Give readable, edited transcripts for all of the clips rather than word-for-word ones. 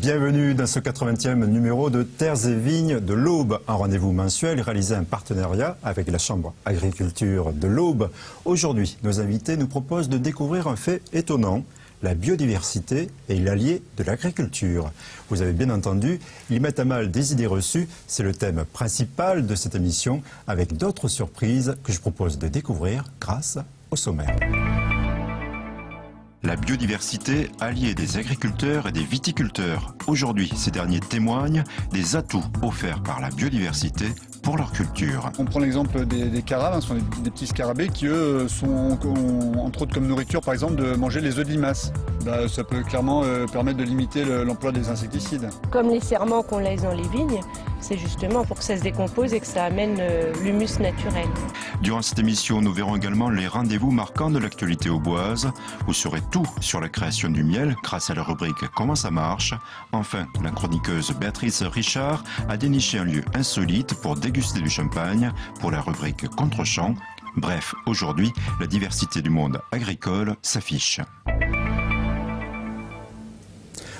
Bienvenue dans ce 80e numéro de Terres et Vignes de l'Aube, un rendez-vous mensuel réalisé en partenariat avec la Chambre Agriculture de l'Aube. Aujourd'hui, nos invités nous proposent de découvrir un fait étonnant. La biodiversité est l'allié de l'agriculture. Vous avez bien entendu, ils mettent à mal des idées reçues. C'est le thème principal de cette émission, avec d'autres surprises que je propose de découvrir grâce au sommaire. La biodiversité alliée des agriculteurs et des viticulteurs. Aujourd'hui, ces derniers témoignent des atouts offerts par la biodiversité pour leur culture. On prend l'exemple des carabes, ce sont des petits scarabées qui, eux, ont entre autres comme nourriture, par exemple, de manger les œufs de limaces. Ça peut clairement permettre de limiter l'emploi des insecticides. Comme les serments qu'on laisse dans les vignes, c'est justement pour que ça se décompose et que ça amène l'humus naturel. Durant cette émission, nous verrons également les rendez-vous marquants de l'actualité auboise. Vous saurez tout sur la création du miel grâce à la rubrique « Comment ça marche ?». Enfin, la chroniqueuse Béatrice Richard a déniché un lieu insolite pour déguster du champagne pour la rubrique « Contre-champ ». Bref, aujourd'hui, la diversité du monde agricole s'affiche.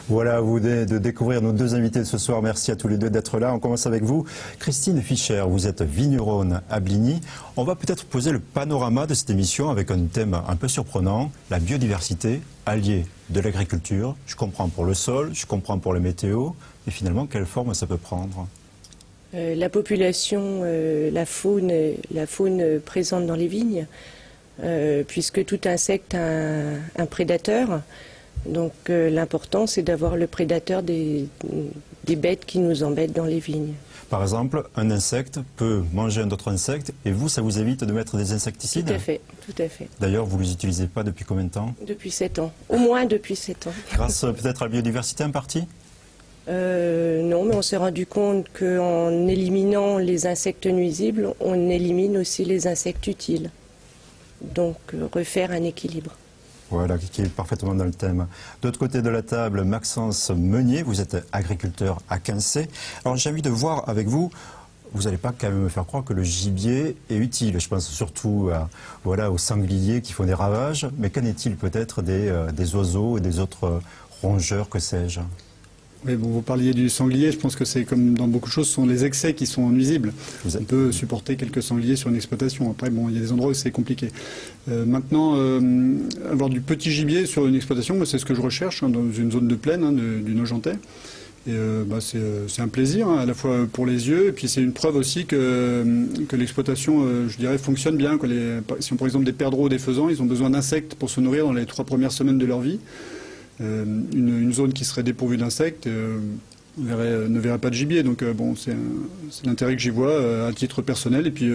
Voilà, vous venez de découvrir nos deux invités de ce soir. Merci à tous les deux d'être là. On commence avec vous. Christine Fischer, vous êtes vigneronne à Bligny. On va peut-être poser le panorama de cette émission avec un thème un peu surprenant, la biodiversité, alliée de l'agriculture. Je comprends pour le sol, je comprends pour la météo, mais finalement, quelle forme ça peut prendre ? La population, la faune présente dans les vignes, puisque tout insecte a un prédateur. Donc l'important, c'est d'avoir le prédateur des bêtes qui nous embêtent dans les vignes. Par exemple, un insecte peut manger un autre insecte et vous, ça vous évite de mettre des insecticides ? Tout à fait, tout à fait. D'ailleurs, vous ne les utilisez pas depuis combien de temps ? Depuis 7 ans, au moins depuis 7 ans. Grâce peut-être à la biodiversité en partie ? Non, mais on s'est rendu compte qu'en éliminant les insectes nuisibles, on élimine aussi les insectes utiles. Donc refaire un équilibre. Voilà, qui est parfaitement dans le thème. De l'autre côté de la table, Maxence Meunier, vous êtes agriculteur à Quincey. Alors j'ai envie de voir avec vous, vous n'allez pas quand même me faire croire que le gibier est utile. Je pense surtout aux sangliers qui font des ravages, mais qu'en est-il peut-être des oiseaux et des autres rongeurs, que sais-je ? Oui, bon, vous parliez du sanglier, je pense que c'est comme dans beaucoup de choses, ce sont les excès qui sont nuisibles. On peut supporter quelques sangliers sur une exploitation. Après, bon, il y a des endroits où c'est compliqué. Maintenant, avoir du petit gibier sur une exploitation, c'est ce que je recherche dans une zone de plaine du Nogentais. Et c'est un plaisir, à la fois pour les yeux, et puis c'est une preuve aussi que l'exploitation, je dirais, fonctionne bien. Si on prend par exemple des perdreaux ou des faisans, ils ont besoin d'insectes pour se nourrir dans les 3 premières semaines de leur vie. Une zone qui serait dépourvue d'insectes ne verrait pas de gibier. Donc bon, c'est l'intérêt que j'y vois à titre personnel et puis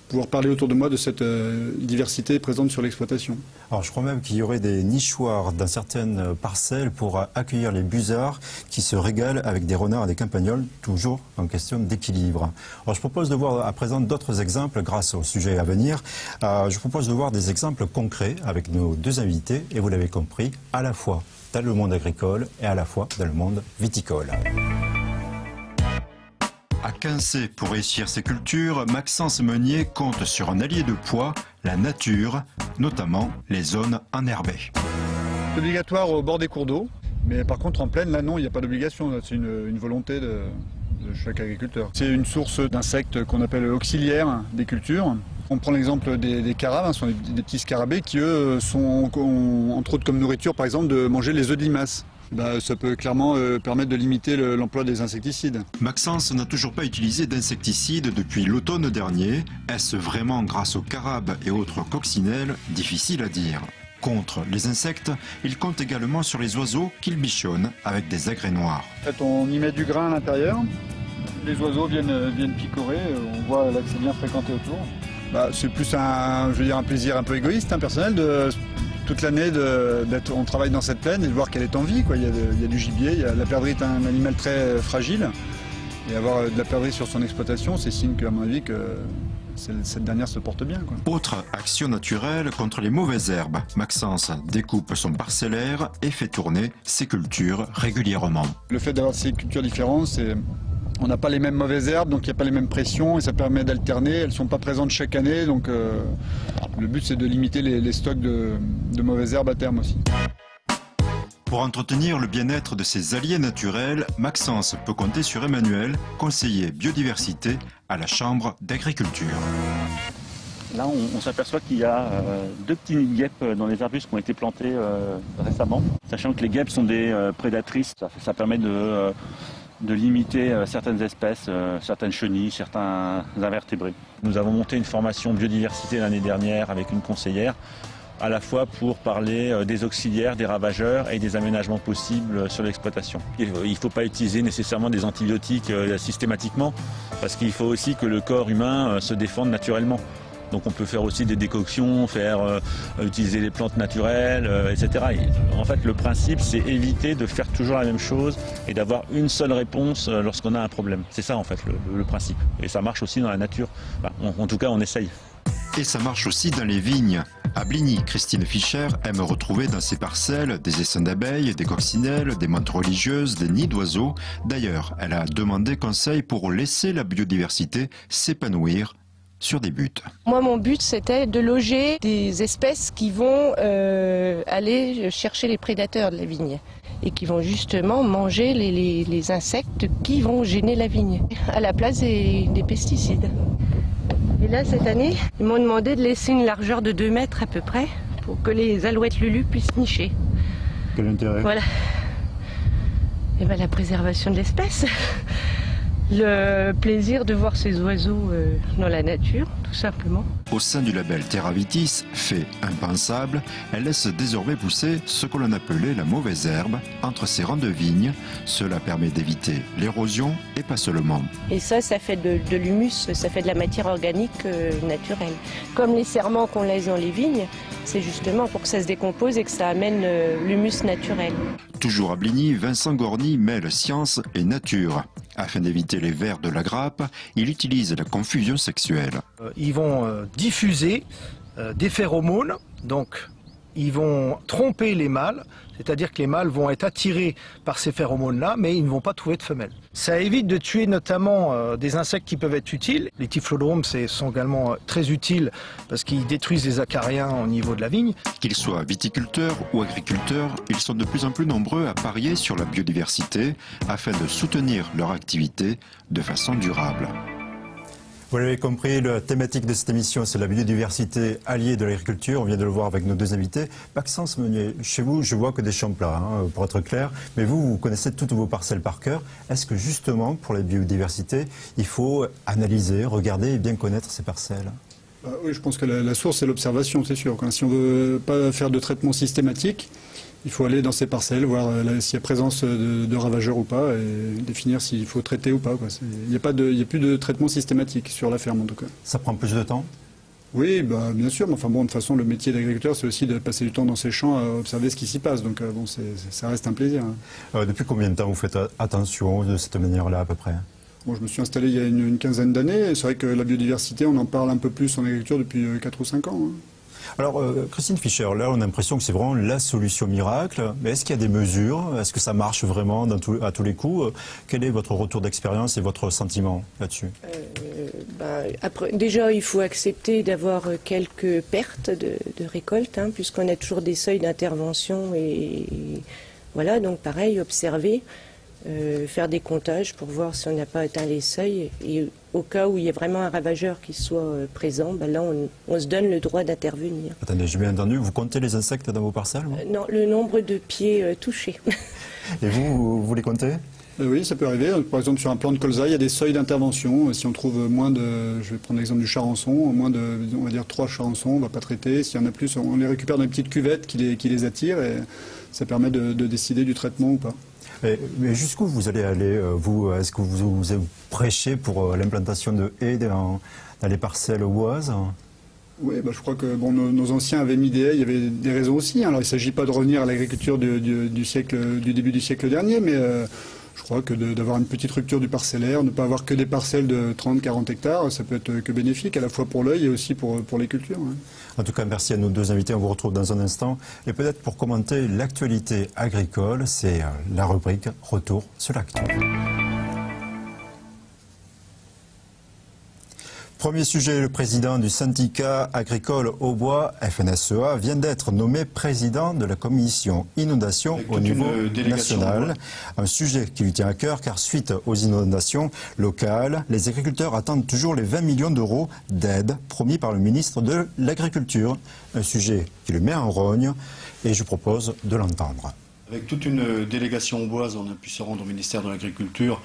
pouvoir parler autour de moi de cette diversité présente sur l'exploitation. Alors je crois même qu'il y aurait des nichoirs dans certaines parcelles pour accueillir les busards qui se régalent avec des renards et des campagnols, toujours en question d'équilibre. Alors je propose de voir à présent d'autres exemples grâce au sujet à venir. Je propose de voir des exemples concrets avec nos deux invités et vous l'avez compris, à la fois dans le monde agricole et à la fois dans le monde viticole. À Quincey, pour réussir ses cultures, Maxence Meunier compte sur un allié de poids, la nature, notamment les zones enherbées. C'est obligatoire au bord des cours d'eau, mais par contre en plaine, là non, il n'y a pas d'obligation, c'est une volonté de chaque agriculteur. C'est une source d'insectes qu'on appelle auxiliaires des cultures. On prend l'exemple des carabes, ce sont des petits scarabées qui, eux, ont entre autres comme nourriture, par exemple, de manger les œufs de limaces. Ça peut clairement permettre de limiter l'emploi des insecticides. Maxence n'a toujours pas utilisé d'insecticides depuis l'automne dernier. Est-ce vraiment grâce aux carabes et autres coccinelles? Difficile à dire. Contre les insectes, il compte également sur les oiseaux qu'il bichonne avec des agrès noirs. En fait, on y met du grain à l'intérieur. Les oiseaux viennent picorer. On voit là que c'est bien fréquenté autour. C'est plus un plaisir un peu égoïste, personnel, toute l'année on travaille dans cette plaine et de voir qu'elle est en vie. Il y a du gibier, la perdrix est un animal très fragile. Et avoir de la perdrix sur son exploitation, c'est signe qu'à mon avis que cette dernière se porte bien. Autre action naturelle contre les mauvaises herbes. Maxence découpe son parcellaire et fait tourner ses cultures régulièrement. Le fait d'avoir ces cultures différentes, on n'a pas les mêmes mauvaises herbes, donc il n'y a pas les mêmes pressions et ça permet d'alterner. Elles ne sont pas présentes chaque année, donc le but c'est de limiter les stocks de mauvaises herbes à terme aussi. Pour entretenir le bien-être de ses alliés naturels, Maxence peut compter sur Emmanuel, conseiller biodiversité à la Chambre d'agriculture. Là, on s'aperçoit qu'il y a 2 petits nids de guêpes dans les arbustes qui ont été plantés récemment. Sachant que les guêpes sont des prédatrices, ça permet de limiter certaines espèces, certaines chenilles, certains invertébrés. Nous avons monté une formation biodiversité l'année dernière avec une conseillère, à la fois pour parler des auxiliaires, des ravageurs et des aménagements possibles sur l'exploitation. Il ne faut pas utiliser nécessairement des antibiotiques systématiquement, parce qu'il faut aussi que le corps humain se défende naturellement. Donc on peut faire aussi des décoctions, utiliser les plantes naturelles, etc. Et en fait, le principe, c'est éviter de faire toujours la même chose et d'avoir une seule réponse lorsqu'on a un problème. C'est ça, en fait, le principe. Et ça marche aussi dans la nature. En tout cas, on essaye. Et ça marche aussi dans les vignes. À Bligny, Christine Fischer aime retrouver dans ses parcelles des essaims d'abeilles, des coccinelles, des mantes religieuses, des nids d'oiseaux. D'ailleurs, elle a demandé conseil pour laisser la biodiversité s'épanouir sur des buts. Moi, mon but, c'était de loger des espèces qui vont aller chercher les prédateurs de la vigne et qui vont justement manger les insectes qui vont gêner la vigne, à la place des pesticides. Et là, cette année, ils m'ont demandé de laisser une largeur de 2 mètres à peu près pour que les alouettes lulu puissent nicher. Quel intérêt? Voilà. Et bien, la préservation de l'espèce. Le plaisir de voir ces oiseaux dans la nature, tout simplement. Au sein du label Terra Vitis, fait impensable, elle laisse désormais pousser ce que l'on appelait la mauvaise herbe entre ses rangs de vignes. Cela permet d'éviter l'érosion et pas seulement. Et ça fait de l'humus, ça fait de la matière organique naturelle. Comme les serments qu'on laisse dans les vignes, c'est justement pour que ça se décompose et que ça amène l'humus naturel. Toujours à Bligny, Vincent Gorny mêle science et nature. Afin d'éviter les vers de la grappe, il utilise la confusion sexuelle. Ils vont diffuser des phéromones, donc ils vont tromper les mâles, c'est-à-dire que les mâles vont être attirés par ces phéromones-là, mais ils ne vont pas trouver de femelles. Ça évite de tuer notamment des insectes qui peuvent être utiles. Les typhlodromes sont également très utiles parce qu'ils détruisent les acariens au niveau de la vigne. Qu'ils soient viticulteurs ou agriculteurs, ils sont de plus en plus nombreux à parier sur la biodiversité afin de soutenir leur activité de façon durable. Vous l'avez compris, la thématique de cette émission, c'est la biodiversité alliée de l'agriculture. On vient de le voir avec nos 2 invités. Maxence Meunier, chez vous, je vois que des champs plats, pour être clair. Mais vous connaissez toutes vos parcelles par cœur. Est-ce que justement, pour la biodiversité, il faut analyser, regarder et bien connaître ces parcelles ? Oui, je pense que la source, c'est l'observation, c'est sûr. Si on ne veut pas faire de traitement systématique, il faut aller dans ces parcelles, voir s'il y a présence de ravageurs ou pas, et définir s'il faut traiter ou pas. Il n'y a plus de traitement systématique sur la ferme, en tout cas. Ça prend plus de temps ? Oui, bien sûr, mais enfin bon, de toute façon, le métier d'agriculteur, c'est aussi de passer du temps dans ces champs à observer ce qui s'y passe. Donc ça reste un plaisir. Depuis combien de temps vous faites attention de cette manière-là, à peu près ? Bon, je me suis installé il y a une quinzaine d'années. C'est vrai que la biodiversité, on en parle un peu plus en agriculture depuis 4 ou 5 ans. Alors, Christine Fischer, là, on a l'impression que c'est vraiment la solution miracle. Mais est-ce qu'il y a des mesures? Est-ce que ça marche vraiment à tous les coups? Quel est votre retour d'expérience et votre sentiment là-dessus? Déjà, il faut accepter d'avoir quelques pertes de récolte, puisqu'on a toujours des seuils d'intervention. Et voilà, donc pareil, observer. Faire des comptages pour voir si on n'a pas atteint les seuils. Et au cas où il y a vraiment un ravageur qui soit présent, là on se donne le droit d'intervenir. Attendez, j'ai bien entendu, vous comptez les insectes dans vos parcelles? Non, le nombre de pieds touchés. Et vous les comptez? Oui, ça peut arriver. Par exemple, sur un plan de colza, il y a des seuils d'intervention. Si on trouve moins de, je vais prendre l'exemple du charançon, moins de, on va dire 3 charançons, on ne va pas traiter. S'il y en a plus, on les récupère dans des petites cuvettes qui les attirent et ça permet de décider du traitement ou pas. Mais jusqu'où vous allez aller, vous? Est-ce que vous prêchez pour l'implantation de haies dans les parcelles boises? Oui, je crois que nos anciens avaient mis des haies, il y avait des raisons aussi. Alors il ne s'agit pas de revenir à l'agriculture du début du siècle dernier, mais je crois que d'avoir une petite rupture du parcellaire, ne pas avoir que des parcelles de 30-40 hectares, ça peut être que bénéfique, à la fois pour l'œil et aussi pour les cultures. Ouais. En tout cas, merci à nos 2 invités. On vous retrouve dans un instant. Et peut-être pour commenter l'actualité agricole, c'est la rubrique Retour sur l'actu. Premier sujet, le président du syndicat agricole Aubois, FNSEA, vient d'être nommé président de la commission inondation au niveau national. Un sujet qui lui tient à cœur car suite aux inondations locales, les agriculteurs attendent toujours les 20 millions d'euros d'aide promis par le ministre de l'Agriculture. Un sujet qui le met en rogne et je propose de l'entendre. Avec toute une délégation auboise, on a pu se rendre au ministère de l'Agriculture,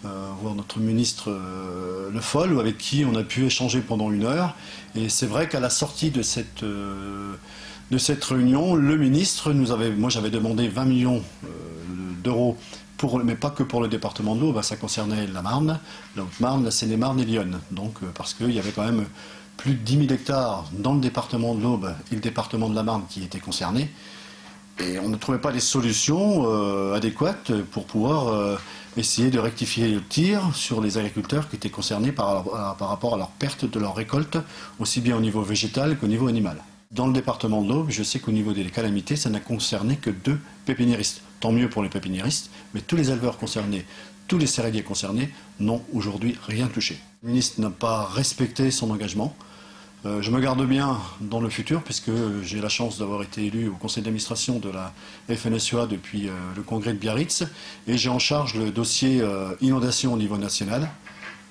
voir notre ministre Le Foll, avec qui on a pu échanger pendant 1 heure. Et c'est vrai qu'à la sortie de cette réunion, le ministre moi j'avais demandé 20 millions d'euros, mais pas que pour le département de l'Aube, ça concernait la Marne, la Haute-Marne, la Seine-et-Marne et l'Yonne. Donc parce qu'il y avait quand même plus de 10 000 hectares dans le département de l'Aube et le département de la Marne qui étaient concernés. Et on ne trouvait pas les solutions adéquates pour pouvoir essayer de rectifier le tir sur les agriculteurs qui étaient concernés par rapport à leur perte de leur récolte, aussi bien au niveau végétal qu'au niveau animal. Dans le département de l'Aube, je sais qu'au niveau des calamités, ça n'a concerné que 2 pépiniéristes. Tant mieux pour les pépiniéristes, mais tous les éleveurs concernés, tous les céréaliers concernés n'ont aujourd'hui rien touché. Le ministre n'a pas respecté son engagement. Je me garde bien dans le futur puisque j'ai la chance d'avoir été élu au conseil d'administration de la FNSEA depuis le congrès de Biarritz et j'ai en charge le dossier inondation au niveau national.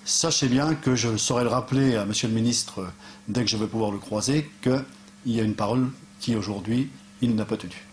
Sachez bien que je saurai le rappeler à monsieur le ministre dès que je vais pouvoir le croiser qu'il y a une parole qui aujourd'hui il n'a pas tenue.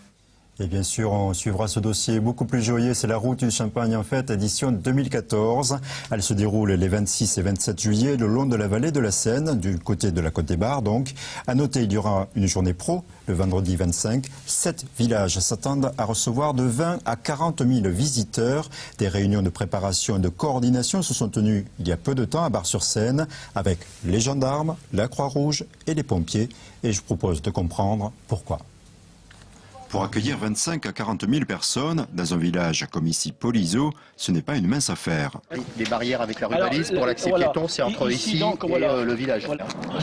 Et bien sûr, on suivra ce dossier beaucoup plus joyeux. C'est la route du Champagne en fête, édition 2014. Elle se déroule les 26 et 27 juillet le long de la vallée de la Seine, du côté de la Côte-des-Barres donc. À noter, il y aura une journée pro, le vendredi 25. 7 villages s'attendent à recevoir de 20 à 40 000 visiteurs. Des réunions de préparation et de coordination se sont tenues il y a peu de temps à Bar-sur-Seine avec les gendarmes, la Croix-Rouge et les pompiers. Et je propose de comprendre pourquoi. Pour accueillir 25 à 40 000 personnes dans un village comme ici Polizo, ce n'est pas une mince affaire. Les barrières avec la rubalise pour l'accès piéton, c'est entre ici et le village.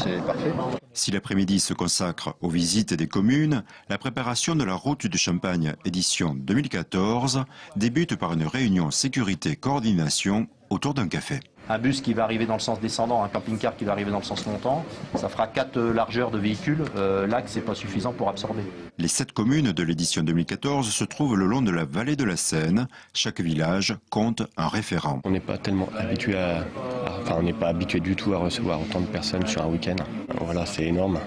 C'est parfait. Si l'après-midi se consacre aux visites des communes, la préparation de la route du Champagne édition 2014 débute par une réunion sécurité-coordination autour d'un café. Un bus qui va arriver dans le sens descendant, un camping-car qui va arriver dans le sens montant, ça fera 4 largeurs de véhicules. L'axe n'est pas suffisant pour absorber. Les 7 communes de l'édition 2014 se trouvent le long de la vallée de la Seine. Chaque village compte un référent. On n'est pas tellement habitué on n'est pas habitué du tout à recevoir autant de personnes sur un week-end. Voilà, c'est énorme.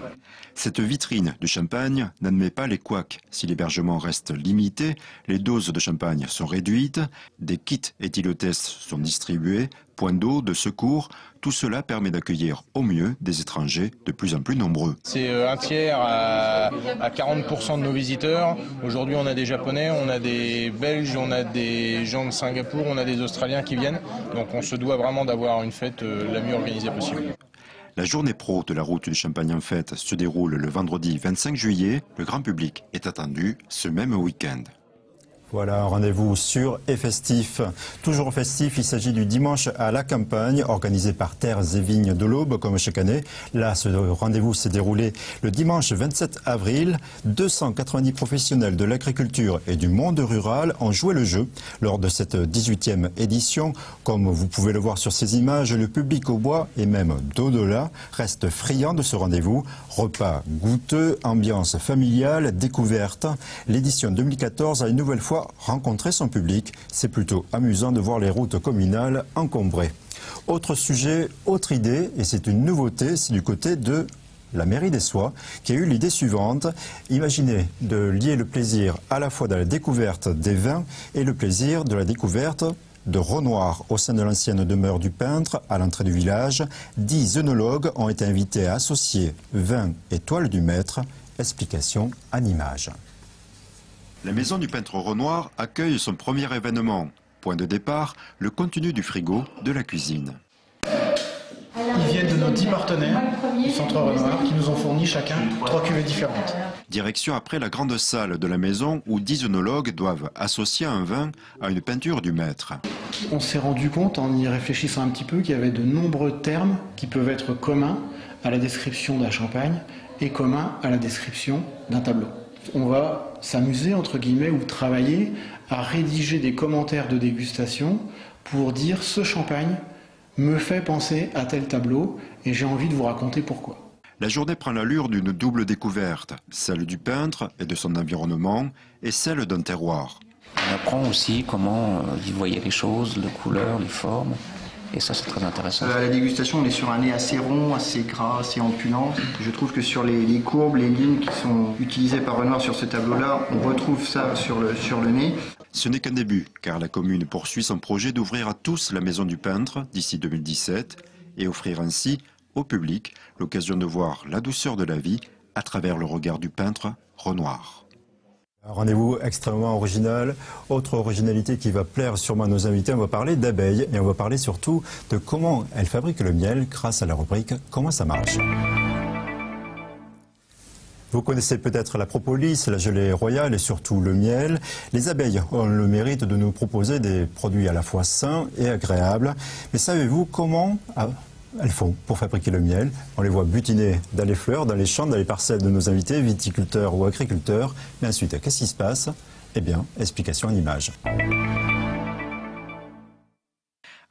Cette vitrine de champagne n'admet pas les couacs. Si l'hébergement reste limité, les doses de champagne sont réduites, des kits éthylotests sont distribués, points d'eau, de secours, tout cela permet d'accueillir au mieux des étrangers de plus en plus nombreux. C'est un tiers à 40% de nos visiteurs. Aujourd'hui, on a des Japonais, on a des Belges, on a des gens de Singapour, on a des Australiens qui viennent. Donc on se doit vraiment d'avoir une fête la mieux organisée possible. La journée pro de la route du Champagne en fête se déroule le vendredi 25 juillet. Le grand public est attendu ce même week-end. Voilà, un rendez-vous sûr et festif. Toujours festif, il s'agit du dimanche à la campagne, organisé par Terres et Vignes de l'Aube, comme chaque année. Là, ce rendez-vous s'est déroulé le dimanche 27 avril. 290 professionnels de l'agriculture et du monde rural ont joué le jeu lors de cette 18e édition. Comme vous pouvez le voir sur ces images, le public au bois et même d'au-delà reste friand de ce rendez-vous. Repas goûteux, ambiance familiale, découverte. L'édition 2014 a une nouvelle fois rencontrer son public. C'est plutôt amusant de voir les routes communales encombrées. Autre sujet, autre idée, et c'est une nouveauté, c'est du côté de la mairie des Soies qui a eu l'idée suivante. Imaginez de lier le plaisir à la fois de la découverte des vins et le plaisir de la découverte de Renoir au sein de l'ancienne demeure du peintre à l'entrée du village. 10 œnologues ont été invités à associer vin et toile du maître. Explication en images. La maison du peintre Renoir accueille son premier événement. Point de départ, le contenu du frigo de la cuisine. Ils viennent de nos 10 partenaires du Centre Renoir qui nous ont fourni chacun 3 cuvées différentes. Direction après la grande salle de la maison où 10 œnologues doivent associer un vin à une peinture du maître. On s'est rendu compte en y réfléchissant un petit peu qu'il y avait de nombreux termes qui peuvent être communs à la description d'un champagne et communs à la description d'un tableau. On va s'amuser, entre guillemets, ou travailler à rédiger des commentaires de dégustation pour dire ce champagne me fait penser à tel tableau et j'ai envie de vous raconter pourquoi. La journée prend l'allure d'une double découverte, celle du peintre et de son environnement, et celle d'un terroir. On apprend aussi comment il voyait les choses, les couleurs, les formes, et ça c'est très intéressant. À la dégustation, on est sur un nez assez rond, assez gras, assez opulent. Je trouve que sur les courbes, les lignes qui sont utilisées par Renoir sur ce tableau-là, on retrouve ça sur le nez. Ce n'est qu'un début, car la commune poursuit son projet d'ouvrir à tous la maison du peintre d'ici 2017 et offrir ainsi au public l'occasion de voir la douceur de la vie à travers le regard du peintre Renoir. Un rendez-vous extrêmement original. Autre originalité qui va plaire sûrement à nos invités, on va parler d'abeilles et on va parler surtout de comment elles fabriquent le miel grâce à la rubrique « Comment ça marche ». Vous connaissez peut-être la propolis, la gelée royale et surtout le miel. Les abeilles ont le mérite de nous proposer des produits à la fois sains et agréables. Mais savez-vous comment elles font pour fabriquer le miel? On les voit butiner dans les fleurs, dans les champs, dans les parcelles de nos invités, viticulteurs ou agriculteurs. Mais ensuite, qu'est-ce qui se passe? Eh bien, explication en images.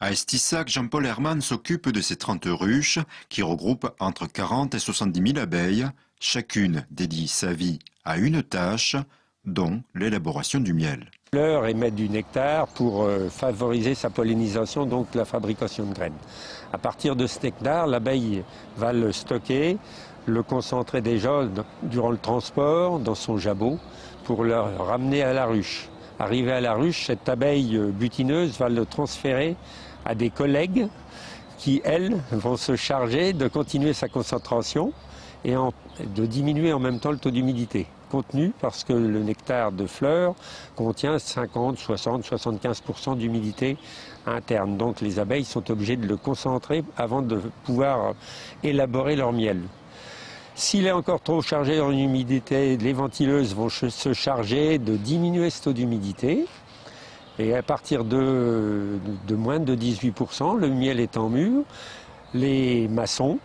À Estissac, Jean-Paul Herman s'occupe de ces 30 ruches qui regroupent entre 40 et 70 000 abeilles. Chacune dédie sa vie à une tâche, dont l'élaboration du miel. Fleurs émettent du nectar pour favoriser sa pollinisation, donc la fabrication de graines. À partir de ce nectar, l'abeille va le stocker, le concentrer déjà durant le transport dans son jabot pour le ramener à la ruche. Arrivé à la ruche, cette abeille butineuse va le transférer à des collègues qui, elles, vont se charger de continuer sa concentration et de diminuer en même temps le taux d'humidité contenu parce que le nectar de fleurs contient 50, 60, 75% d'humidité interne. Donc les abeilles sont obligées de le concentrer avant de pouvoir élaborer leur miel. S'il est encore trop chargé en humidité, les ventileuses vont se charger de diminuer ce taux d'humidité. Et à partir de moins de 18%, le miel étant mûr, les maçons,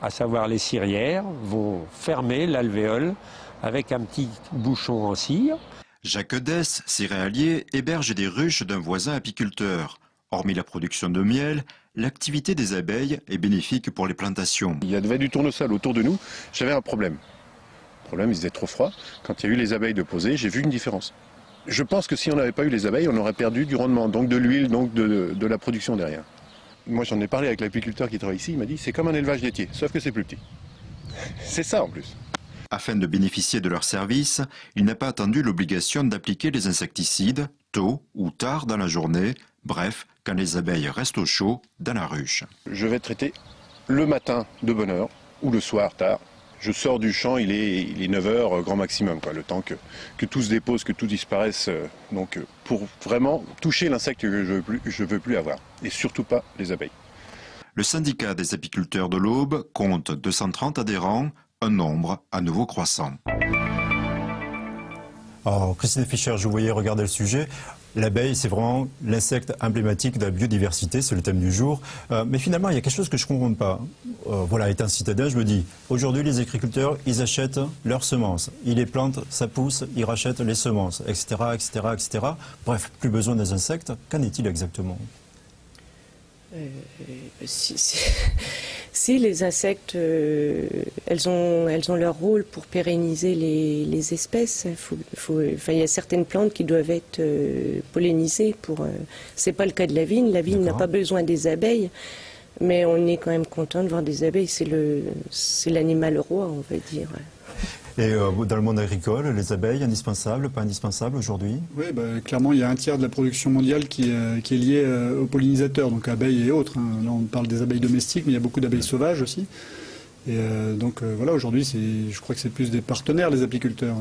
à savoir les cirières, vont fermer l'alvéole avec un petit bouchon en cire. Jacques Dess, céréalier, héberge des ruches d'un voisin apiculteur. Hormis la production de miel, l'activité des abeilles est bénéfique pour les plantations. Il y avait du tournesol autour de nous, j'avais un problème. Le problème, il faisait trop froid. Quand il y a eu les abeilles de poser, j'ai vu une différence. Je pense que si on n'avait pas eu les abeilles, on aurait perdu du rendement, donc de l'huile, donc de la production derrière. Moi, j'en ai parlé avec l'apiculteur qui travaille ici, il m'a dit c'est comme un élevage laitier, sauf que c'est plus petit. C'est ça en plus. Afin de bénéficier de leurs services, il n'a pas attendu l'obligation d'appliquer les insecticides tôt ou tard dans la journée, bref, quand les abeilles restent au chaud dans la ruche. Je vais traiter le matin de bonne heure ou le soir tard. Je sors du champ, il est 9 h grand maximum, quoi, le temps que tout se dépose, que tout disparaisse, donc pour vraiment toucher l'insecte que je veux plus avoir, et surtout pas les abeilles. Le syndicat des apiculteurs de l'Aube compte 230 adhérents, un nombre à nouveau croissant. Alors, Christine Fischer, je vous voyais regarder le sujet. L'abeille, c'est vraiment l'insecte emblématique de la biodiversité, c'est le thème du jour. Mais finalement, il y a quelque chose que je ne comprends pas. Voilà, étant citadin, je me dis, aujourd'hui, les agriculteurs, ils achètent leurs semences. Ils les plantent, ça pousse, ils rachètent les semences, etc., etc., etc. Bref, plus besoin des insectes. Qu'en est-il exactement ? Si les insectes, elles ont leur rôle pour pérenniser les espèces. Il y a certaines plantes qui doivent être pollinisées. C'est pas le cas de la vigne. La vigne n'a pas besoin des abeilles, mais on est quand même content de voir des abeilles. C'est l'animal roi, on va dire. Et dans le monde agricole, les abeilles, indispensables, pas indispensables aujourd'hui? Oui, clairement, il y a un tiers de la production mondiale qui est liée aux pollinisateurs, donc abeilles et autres. Hein. Là, on parle des abeilles domestiques, mais il y a beaucoup d'abeilles sauvages aussi. Et donc voilà, aujourd'hui, je crois que c'est plus des partenaires, les apiculteurs.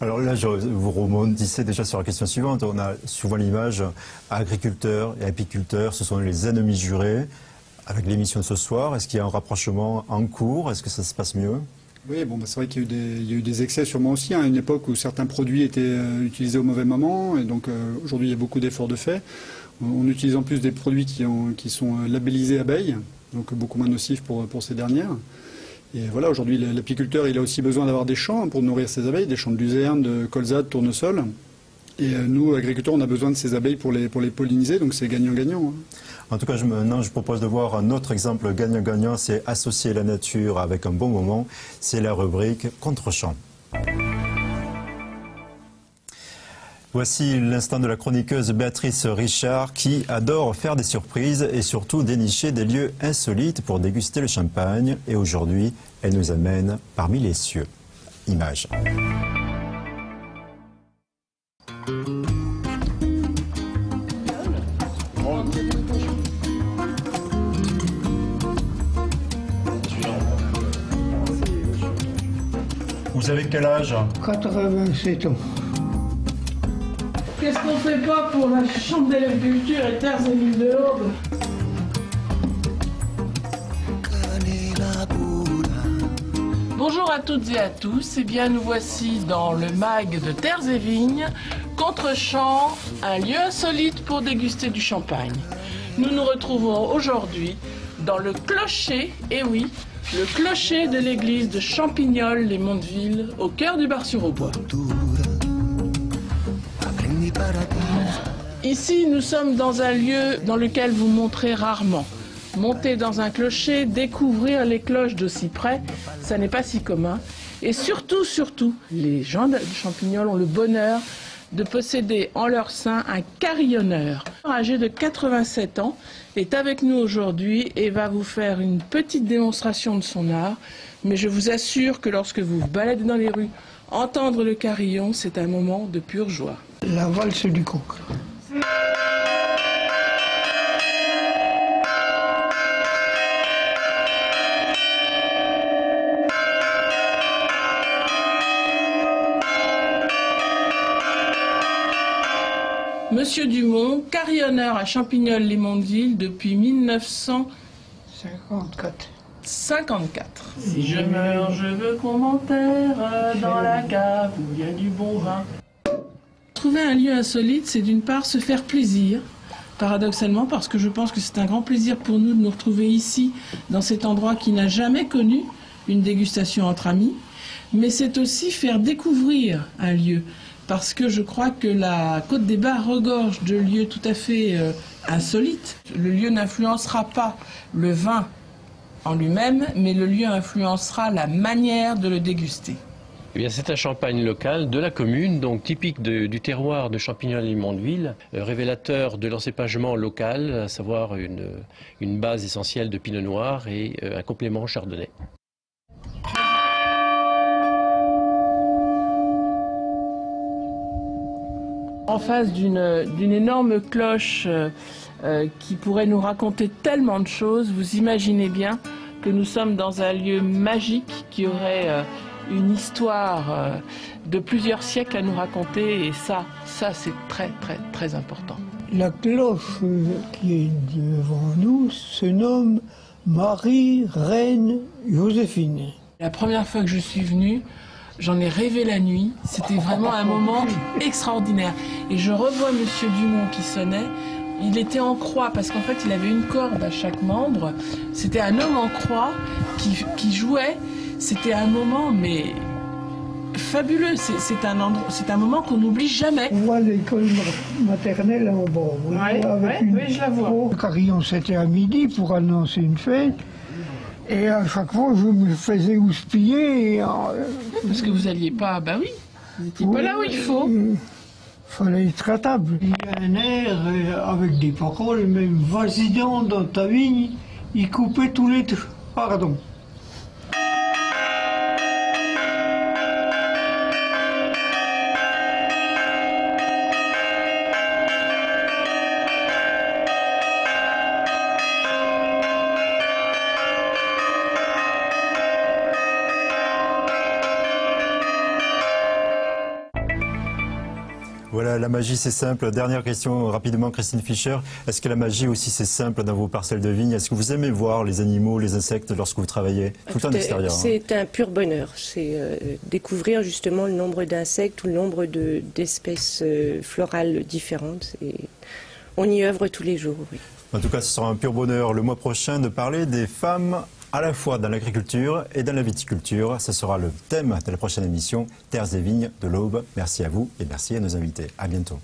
Alors là, vous rebondissez déjà sur la question suivante. On a souvent l'image agriculteurs et apiculteurs, ce sont les ennemis jurés. Avec l'émission de ce soir, est-ce qu'il y a un rapprochement en cours? Est-ce que ça se passe mieux? Oui, c'est vrai qu'il y a eu des excès sûrement aussi, hein, à une époque où certains produits étaient utilisés au mauvais moment, et donc aujourd'hui il y a beaucoup d'efforts de fait. On utilise en plus des produits qui sont labellisés abeilles, donc beaucoup moins nocifs pour ces dernières. Et voilà, aujourd'hui l'apiculteur il a aussi besoin d'avoir des champs pour nourrir ses abeilles, des champs de luzerne, de colza, de tournesol. Et nous, agriculteurs, on a besoin de ces abeilles pour les polliniser, donc c'est gagnant-gagnant. Hein. En tout cas, maintenant, je propose de voir un autre exemple gagnant-gagnant, c'est associer la nature avec un bon moment. C'est la rubrique Contre-champ. Voici l'instant de la chroniqueuse Béatrice Richard qui adore faire des surprises et surtout dénicher des lieux insolites pour déguster le champagne. Et aujourd'hui, elle nous amène parmi les cieux. Images. Vous avez quel âge? 87 ans. Qu'est-ce qu'on fait pas pour la Chambre d'agriculture et terres et villes de l'Aube? Bonjour à toutes et à tous, eh bien nous voici dans le mag de Terres et Vignes, Contre-champ, un lieu insolite pour déguster du champagne. Nous nous retrouvons aujourd'hui dans le clocher, et oui, le clocher de l'église de Champignol-les-Mondeville, au cœur du Bar-sur-Aubois. Ici, nous sommes dans un lieu dans lequel vous montrez rarement. Monter dans un clocher, découvrir les cloches d'aussi près, ça n'est pas si commun. Et surtout, les gens de Champignol ont le bonheur de posséder en leur sein un carillonneur. Âgé de 87 ans, est avec nous aujourd'hui et va vous faire une petite démonstration de son art. Mais je vous assure que lorsque vous vous baladez dans les rues, entendre le carillon, c'est un moment de pure joie. La valse du coq. Monsieur Dumont, carillonneur à Champignol-les-Mondeville depuis 1954. Si je meurs, je veux qu'on m'enterre dans la cave où il y a du bon vin. Trouver un lieu insolite, c'est d'une part se faire plaisir, paradoxalement, parce que je pense que c'est un grand plaisir pour nous de nous retrouver ici, dans cet endroit qui n'a jamais connu une dégustation entre amis, mais c'est aussi faire découvrir un lieu. Parce que je crois que la Côte des Bars regorge de lieux tout à fait insolites. Le lieu n'influencera pas le vin en lui-même, mais le lieu influencera la manière de le déguster. Eh bien, c'est un champagne local de la commune, donc typique du terroir de Champignol-les-Mondeville, révélateur de l'encépagement local, à savoir une base essentielle de pinot noir et un complément chardonnay. En face d'une énorme cloche qui pourrait nous raconter tellement de choses, vous imaginez bien que nous sommes dans un lieu magique qui aurait une histoire de plusieurs siècles à nous raconter, et ça c'est très très très important. La cloche qui est devant nous se nomme Marie Reine Joséphine. La première fois que je suis venue, j'en ai rêvé la nuit, c'était vraiment un moment extraordinaire. Et je revois Monsieur Dumont qui sonnait, il était en croix parce qu'en fait il avait une corde à chaque membre. C'était un homme en croix qui jouait, c'était un moment mais fabuleux, c'est un moment qu'on n'oublie jamais. On voit l'école maternelle en bas, oui, je la vois. Le carillon c'était à midi pour annoncer une fête. Et à chaque fois, je me faisais houspiller. Parce que vous alliez pas, bah oui, vous n'étiez pas là où il faut. Il fallait être à table. Il y a un air avec des paroles, même vas-y donc dans ta vigne, il coupait tous les deux. Pardon. Voilà, la magie c'est simple. Dernière question rapidement, Christine Fischer. Est-ce que la magie aussi c'est simple dans vos parcelles de vignes? Est-ce que vous aimez voir les animaux, les insectes lorsque vous travaillez tout le temps en extérieur? C'est un pur bonheur. C'est découvrir justement le nombre d'insectes ou le nombre d'espèces florales différentes. On y œuvre tous les jours, oui. En tout cas, ce sera un pur bonheur le mois prochain de parler des femmes à la fois dans l'agriculture et dans la viticulture. Ce sera le thème de la prochaine émission Terres et vignes de l'Aube. Merci à vous et merci à nos invités. À bientôt.